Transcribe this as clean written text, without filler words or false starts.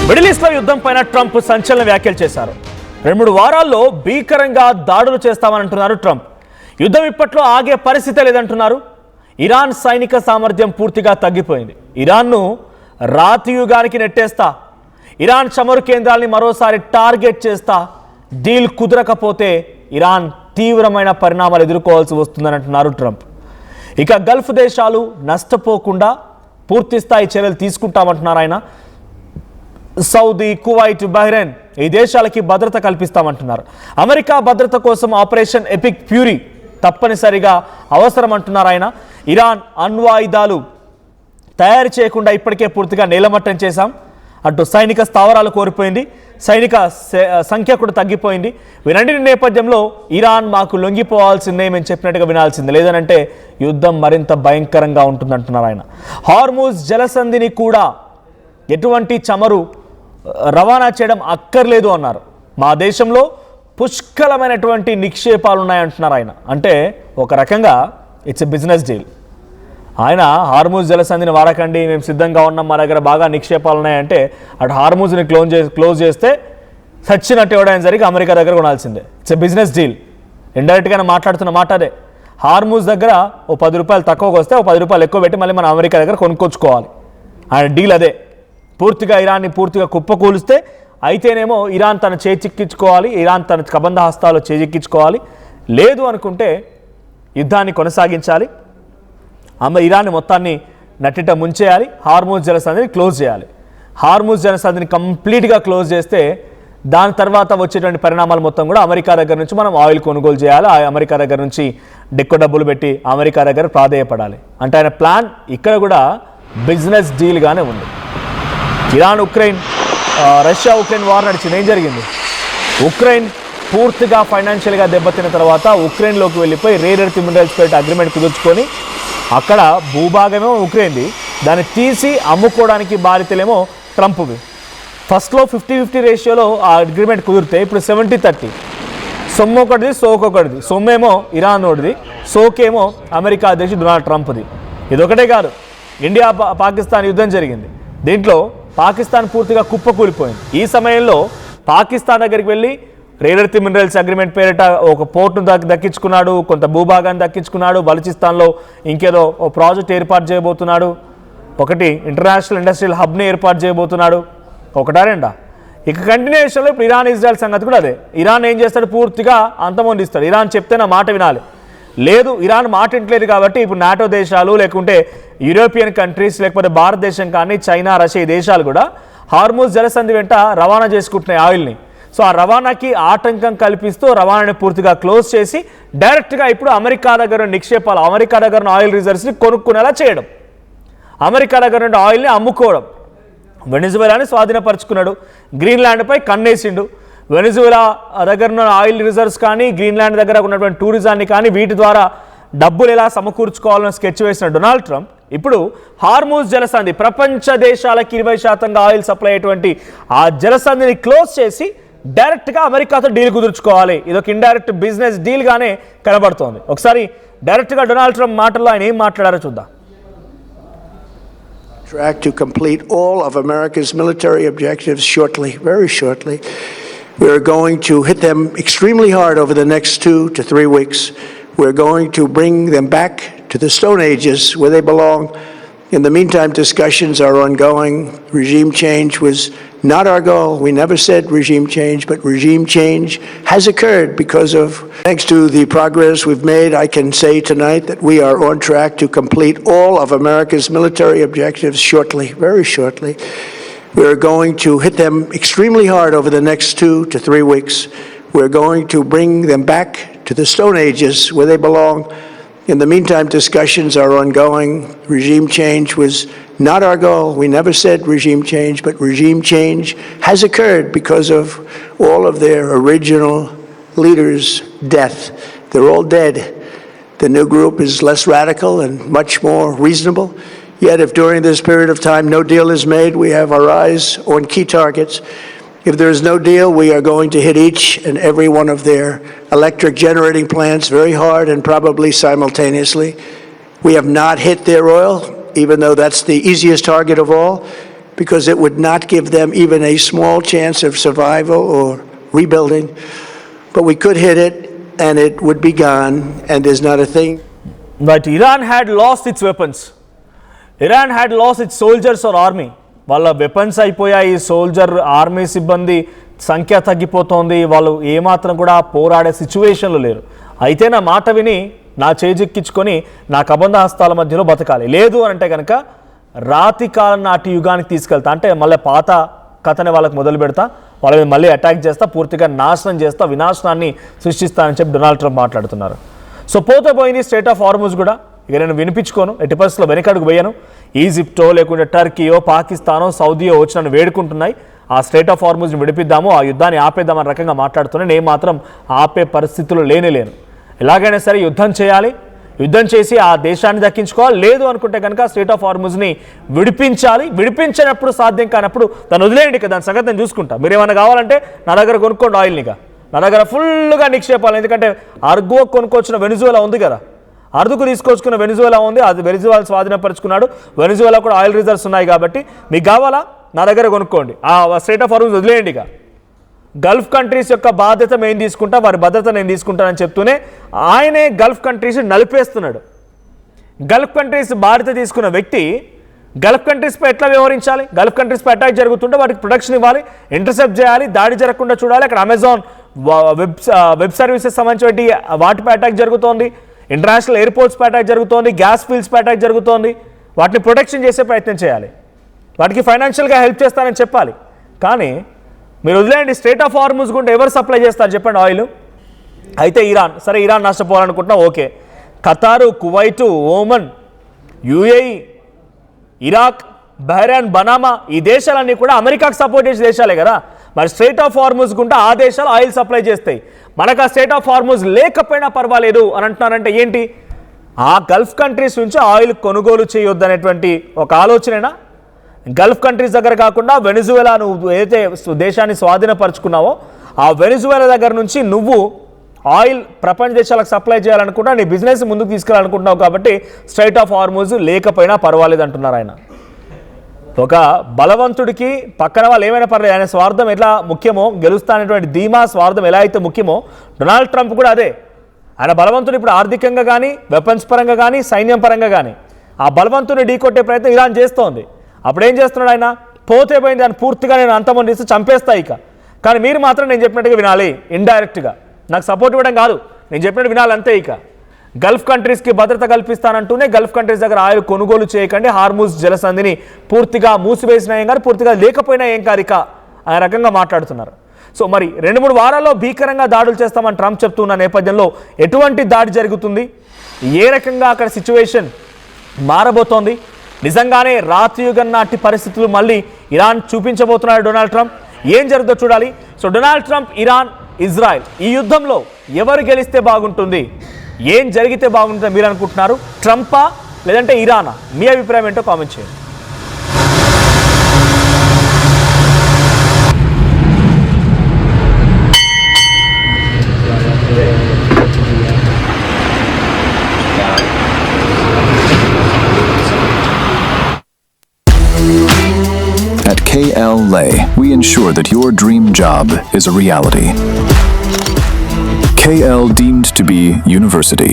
Middle east లో యుద్ధం పైన ట్రంప్ సంచలన వ్యాఖ్యలు చేశారు. 2-3 వారాల్లో భీకరంగా దాడులు చేస్తామనంటున్నారు ట్రంప్. యుద్ధం ఇప్పట్లో ఆగే పరిస్థితే లేదంటున్నారు. ఇరాన్ సైనిక సామర్థ్యం పూర్తిగా తగ్గిపోయింది. ఇరాన్ను రాతి యుగానికి నెట్టేస్తా, ఇరాన్ చమురు కేంద్రాల్ని మరోసారి టార్గెట్ చేస్తా, డీల్ కుదరకపోతే ఇరాన్ తీవ్రమైన పరిణామాలు ఎదుర్కోవాల్సి వస్తుందని అంటున్నారు ట్రంప్. ఇక గల్ఫ్ దేశాలు నష్టపోకుండా పూర్తి స్థాయి చర్యలు తీసుకుంటామంటున్నారు ఆయన. సౌదీ, కువైట్, బహ్రెయిన్ ఈ దేశాలకి భద్రత కల్పిస్తామంటున్నారు. అమెరికా భద్రత కోసం ఆపరేషన్ ఎపిక్ ఫ్యూరీ తప్పనిసరిగా అవసరం అంటున్నారు ఆయన. ఇరాన్ అణ్వాయుధాలు తయారు చేయకుండా ఇప్పటికే పూర్తిగా నేలమట్టం చేశాం అంటూ సైనిక స్థావరాలు కోల్పోయింది, సైనిక సంఖ్య కూడా తగ్గిపోయింది. వీరన్నిటి నేపథ్యంలో ఇరాన్ మాకు లొంగిపోవాల్సిందే, మేము చెప్పినట్టుగా వినాల్సిందే, లేదనంటే యుద్ధం మరింత భయంకరంగా ఉంటుందంటున్నారు ఆయన. హార్మూజ్ జలసంధిని కూడా ఎటువంటి చమురు రవాణా చేయడం అక్కర్లేదు అన్నారు. మా దేశంలో పుష్కలమైనటువంటి నిక్షేపాలు ఉన్నాయంటున్నారు ఆయన. అంటే ఒక రకంగా ఇట్స్ ఎ బిజినెస్ డీల్. ఆయన హార్మూజ్ జలసంధిని వాడకండి, మేము సిద్ధంగా ఉన్నాం, మా దగ్గర బాగా నిక్షేపాలు ఉన్నాయంటే అటు హార్మూజ్ని క్లోజ్ చేస్తే సచ్చినట్టు ఇవ్వడానికి జరిగి అమెరికా దగ్గర కొనాల్సిందే. It's a business deal. ఇండైరెక్ట్గానే మాట్లాడుతున్న మాట అదే. హార్మూజ్ దగ్గర ఓ 10 రూపాయలు తక్కువకి వస్తే ఓ 10 రూపాయలు ఎక్కువ పెట్టి మళ్ళీ మనం అమెరికా దగ్గర కొనుక్కొచ్చుకోవాలి. ఆయన డీల్ అదే. పూర్తిగా ఇరాన్ని పూర్తిగా కుప్పకూలిస్తే అయితేనేమో ఇరాన్ తన చేజిక్కించుకోవాలి, ఇరాన్ తన కబంధ హస్తాలు చేజిక్కించుకోవాలి. లేదు అనుకుంటే యుద్ధాన్ని కొనసాగించాలి, ఇరాన్ని మొత్తాన్ని నట్టిట ముంచేయాలి, హార్మూజ్ జలసంధిని క్లోజ్ చేయాలి. హార్మూజ్ జలసంధిని కంప్లీట్గా క్లోజ్ చేస్తే దాని తర్వాత వచ్చేటువంటి పరిణామాలు మొత్తం కూడా అమెరికా దగ్గర నుంచి మనం ఆయిల్ కొనుగోలు చేయాలి, అమెరికా దగ్గర నుంచి డెక్కు డబ్బులు పెట్టి అమెరికా దగ్గర ప్రాధేయపడాలి. అంటే ఆయన ప్లాన్ ఇక్కడ కూడా బిజినెస్ డీల్గానే ఉంది. Iran Ukraine Russia Ukraine war నడిచింది. ఏం జరిగింది? ఉక్రెయిన్ పూర్తిగా ఫైనాన్షియల్గా దెబ్బతిన్న తర్వాత ఉక్రెయిన్లోకి వెళ్ళిపోయి రేర్ ఎర్త్ మినరల్స్ పెట్టి అగ్రిమెంట్ కుదుర్చుకొని అక్కడ భూభాగమేమో ఉక్రెయిన్ది, దాన్ని తీసి అమ్ముకోవడానికి బాధ్యతలేమో ట్రంప్వి. ఫస్ట్లో 50-50 రేషియోలో ఆ అగ్రిమెంట్ కుదిరితే ఇప్పుడు 70-30. సొమ్ము ఒకటిది, సోకొకటిది. సొమ్మేమో ఇరాన్ ఒకటిది, సోకేమో అమెరికా అధ్యక్షుడు డొనాల్డ్ ట్రంప్ది. ఇదొకటే కాదు, ఇండియా పాకిస్తాన్ యుద్ధం జరిగింది. దీంట్లో పాకిస్తాన్ పూర్తిగా కుప్పకూలిపోయింది. ఈ సమయంలో పాకిస్తాన్ దగ్గరికి వెళ్ళి రేర్ ఎర్త్ మినరల్స్ అగ్రిమెంట్ పేరిట ఒక పోర్టును దక్కించుకున్నాడు, కొంత భూభాగాన్ని దక్కించుకున్నాడు, బలూచిస్తాన్లో ఇంకేదో ఓ ప్రాజెక్ట్ ఏర్పాటు చేయబోతున్నాడు, ఒకటి ఇంటర్నేషనల్ ఇండస్ట్రియల్ హబ్ని ఏర్పాటు చేయబోతున్నాడు. ఒకటా రెండా? ఇక కంటిన్యూషన్లో ఇప్పుడు ఇరాన్ ఇజ్రాయెల్ సంగతి కూడా అదే. ఇరాన్ ఏం చేస్తాడు? పూర్తిగా అంతమొందిస్తాడు. ఇరాన్ చెప్తే నా మాట వినాలి. లేదు, ఇరాన్ మాట వింటలేదు కాబట్టి ఇప్పుడు నాటో దేశాలు, లేకుంటే యూరోపియన్ కంట్రీస్, లేకపోతే భారతదేశం కానీ చైనా, రష్యా ఈ దేశాలు కూడా హార్మూజ్ జలసంధి వెంట రవాణా చేసుకుంటున్నాయి ఆయిల్ని. సో ఆ రవాణాకి ఆటంకం కల్పిస్తూ రవాణాని పూర్తిగా క్లోజ్ చేసి డైరెక్ట్గా ఇప్పుడు అమెరికా దగ్గర నిక్షేపాలు, అమెరికా దగ్గర ఆయిల్ రిజర్వ్స్ని కొనుక్కునేలా చేయడం, అమెరికా దగ్గర నుండి ఆయిల్ని అమ్ముకోవడం. వెనిజువేలాని స్వాధీనపరుచుకున్నాడు, గ్రీన్లాండ్పై కన్నేసిండు. వెనిజువేలా దగ్గర ఉన్న ఆయిల్ రిజర్వ్స్ కానీ, గ్రీన్లాండ్ దగ్గర ఉన్నటువంటి టూరిజాన్ని కానీ, వీటి ద్వారా డబ్బులు ఎలా సమకూర్చుకోవాలని స్కెచ్ వేసిన డొనాల్డ్ ట్రంప్ ఇప్పుడు హార్మూజ్ జలసంధి, ప్రపంచ దేశాలకి 20% ఆయిల్ సప్లై అయ్యేటువంటి ఆ జలసంధిని క్లోజ్ చేసి డైరెక్ట్గా అమెరికాతో డీల్ కుదుర్చుకోవాలి. ఇదొక ఇండైరెక్ట్ బిజినెస్ డీల్గానే కనబడుతోంది. ఒకసారి డైరెక్ట్గా డొనాల్డ్ ట్రంప్ మాటల్లో ఆయన ఏం మాట్లాడారో చూద్దాం. Track to complete all of America's military objectives shortly, very shortly. We're going to hit them extremely hard over the next 2 to 3 weeks. We're going to bring them back to the Stone Ages where they belong. In the meantime, discussions are ongoing. Regime change was not our goal. We never said regime change, but regime change has occurred because of, thanks to the progress we've made, I can say tonight that we are on track to complete all of America's military objectives shortly, very shortly. We're going to hit them extremely hard over the next 2 to 3 weeks. We're going to bring them back to the Stone Ages where they belong. In the meantime, discussions are ongoing. Regime change was not our goal. We never said regime change, but regime change has occurred because of all of their original leaders' death. They're all dead. The new group is less radical and much more reasonable. Yet if during this period of time no deal is made, we have our eyes on key targets. If there is no deal, we are going to hit each and every one of their electric generating plants very hard and probably simultaneously. We have not hit their oil, even though that's the easiest target of all. because it would not give them even a small chance of survival or rebuilding. But we could hit it and it would be gone, and there's not a thing. But Iran had lost its weapons. Iran had lost its soldiers or army. వాళ్ళ weapons అయిపోయాయి, soldier army సిబ్బంది సంఖ్య తగ్గిపోతోంది, వాళ్ళు ఏమాత్రం కూడా పోరాడే సిచ్యువేషన్లో లేరు. అయితే నా మాట విని నా చేజిక్కించుకొని నా కబంధ హస్తాల మధ్యలో బతకాలి, లేదు అని అంటే కనుక రాతి కాలం నాటి యుగానికి తీసుకెళ్తా, అంటే మళ్ళీ పాత కథని వాళ్ళకి మొదలు పెడతా, వాళ్ళ మీద మళ్ళీ అటాక్ చేస్తా, పూర్తిగా నాశనం చేస్తా, వినాశనాన్ని సృష్టిస్తానని చెప్పి డొనాల్డ్ ట్రంప్ మాట్లాడుతున్నారు. సో పోతే పోయింది స్టేట్ ఆఫ్ హార్ముజ్ కూడా. ఇక నేను వినిపించుకోను, ఎట్టి పరిస్థితుల్లో వెనకడుగు పోయాను. ఈజిప్టో లేకుంటే టర్కీయో పాకిస్తానో సౌదీయో వచ్చి నన్ను వేడుకుంటున్నాయి, ఆ స్టేట్ ఆఫ్ హార్ముజ్ని విడిపిద్దాము, ఆ యుద్ధాన్ని ఆపేద్దామని రకంగా మాట్లాడుతున్నాను. నేను మాత్రం ఆపే పరిస్థితులు లేను. ఎలాగైనా సరే యుద్ధం చేయాలి, యుద్ధం చేసి ఆ దేశాన్ని దక్కించుకోవాలి, లేదు అనుకుంటే కనుక స్టేట్ ఆఫ్ హార్ముజ్ని విడిపించాలి. విడిపించినప్పుడు సాధ్యం కానప్పుడు దాన్ని వదిలేయండి, ఇక దాని సంగతి నేను చూసుకుంటా. మీరు ఏమైనా కావాలంటే నా దగ్గర కొనుక్కోండి ఆయిల్నిగా, నా దగ్గర ఫుల్గా నిక్షేపాలు. ఎందుకంటే అర్గో కొనుక్కొచ్చిన వెనిజువేలా ఉంది కదా, అర్దుకు తీసుకొచ్చుకున్న వెనిజువేలా ఉంది, అది వెనిజువేలా స్వాధీనపరుచుకున్నాడు. వెనిజువేలా కూడా ఆయిల్ రిజర్వ్స్ ఉన్నాయి కాబట్టి మీకు కావాలా నా దగ్గర కొనుక్కోండి. ఆ స్టేట్ ఆఫ్ హార్ముజ్ వదిలేయండి. ఇక గల్ఫ్ కంట్రీస్ యొక్క బాధ్యత మేము తీసుకుంటా, వారి భద్రత నేను తీసుకుంటానని చెప్తూనే ఆయనే గల్ఫ్ కంట్రీస్ నలిపేస్తున్నాడు. గల్ఫ్ కంట్రీస్ బాధ్యత తీసుకున్న వ్యక్తి గల్ఫ్ కంట్రీస్పై ఎట్లా వ్యవహరించాలి? గల్ఫ్ కంట్రీస్పై అటాక్ జరుగుతుంటే వాటికి ప్రొటెక్షన్ ఇవ్వాలి, ఇంటర్సెప్ట్ చేయాలి, దాడి జరగకుండా చూడాలి. అక్కడ అమెజాన్ వెబ్ సర్వీసెస్ సంబంధించి వాటిపై అటాక్ జరుగుతోంది, ఇంటర్నేషనల్ ఎయిర్పోర్ట్స్పై అటాక్ జరుగుతోంది, గ్యాస్ ఫీల్డ్స్పై అటాక్ జరుగుతోంది. వాటిని ప్రొటెక్షన్ చేసే ప్రయత్నం చేయాలి, వాటికి ఫైనాన్షియల్గా హెల్ప్ చేస్తానని చెప్పాలి. కానీ మీరు వదిలేయండి, స్టేట్ ఆఫ్ హార్ముజ్ గుండా ఎవరు సప్లై చేస్తారు చెప్పండి ఆయిల్? అయితే ఇరాన్, సరే ఇరాన్ నష్టపోవాలనుకుంటున్నా, okay. Qatar, Kuwait, Oman, UAE, Iraq, Bahrain, బనామా, ఈ దేశాలన్నీ కూడా అమెరికాకు సపోర్ట్ చేసే దేశాలే కదా. మరి స్టేట్ ఆఫ్ హార్ముజ్ గుండా ఆ దేశాలు ఆయిల్ సప్లై చేస్తాయి, మనకు ఆ స్టేట్ ఆఫ్ హార్ముజ్ లేకపోయినా పర్వాలేదు అని అంటున్నారంటే ఏంటి? ఆ గల్ఫ్ కంట్రీస్ నుంచి ఆయిల్ కొనుగోలు చేయొద్దు అనేటువంటి ఒక ఆలోచనేనా? గల్ఫ్ కంట్రీస్ దగ్గర కాకుండా వెనిజువేలా, నువ్వు ఏదైతే దేశాన్ని స్వాధీనపరుచుకున్నావో ఆ వెనిజువేలా దగ్గర నుంచి నువ్వు ఆయిల్ ప్రపంచ దేశాలకు సప్లై చేయాలనుకుంటా, నీ బిజినెస్ ముందుకు తీసుకెళ్ళాలనుకుంటున్నావు కాబట్టి స్టేట్ ఆఫ్ హార్ముజ్ లేకపోయినా పర్వాలేదు అంటున్నారు ఆయన. ఒక బలవంతుడికి పక్కన వాళ్ళు ఏమైనా పర్లేదు, ఆయన స్వార్థం ఎట్లా ముఖ్యమో, గెలుస్తానటువంటి ధీమా స్వార్థం ఎలా అయితే ముఖ్యమో, డొనాల్డ్ ట్రంప్ కూడా అదే. ఆయన బలవంతుడు ఇప్పుడు ఆర్థికంగా కానీ, వెపన్స్ పరంగా కానీ, సైన్యం పరంగా కానీ ఆ బలవంతుని ఢీకొట్టే ప్రయత్నం ఇరాన్ చేస్తోంది. అప్పుడు ఏం చేస్తున్నాడు ఆయన? పోతే పోయింది, దాన్ని పూర్తిగా నేను అంతమంది చంపేస్తా ఇక. కానీ మీరు మాత్రం నేను చెప్పినట్టుగా వినాలి, ఇండైరెక్ట్గా నాకు సపోర్ట్ ఇవ్వడం కాదు, నేను చెప్పినట్టు వినాలి అంతే. ఇక గల్ఫ్ కంట్రీస్కి భద్రత కల్పిస్తానంటూనే గల్ఫ్ కంట్రీస్ దగ్గర ఆయిల్ కొనుగోలు చేయకండి, హార్ముజ్ జలసంధిని పూర్తిగా మూసివేసిన ఏం కాదు, పూర్తిగా లేకపోయినా ఏం కాదు ఇక ఆ రకంగా మాట్లాడుతున్నారు. సో మరి 2-3 వారాల్లో భీకరంగా దాడులు చేస్తామని ట్రంప్ చెప్తున్న నేపథ్యంలో ఎటువంటి దాడి జరుగుతుంది, ఏ రకంగా అక్కడ సిచ్యువేషన్ మారబోతోంది, నిజంగానే రాత్రియుగం నాటి పరిస్థితులు మళ్ళీ ఇరాన్ చూపించబోతున్నాడు డొనాల్డ్ ట్రంప్, ఏం జరుగుతుందో చూడాలి. So Donald Trump, Iran, Israel ఈ యుద్ధంలో ఎవరు గెలిస్తే బాగుంటుంది, ఏం జరిగితే బాగుంటుందో మీరు అనుకుంటున్నారు? ట్రంపా లేదంటే ఇరానా? మీ అభిప్రాయం ఏంటో కామెంట్ చేయండి. At KL Lay, we ensure that your dream job is a reality. KL deemed to be university.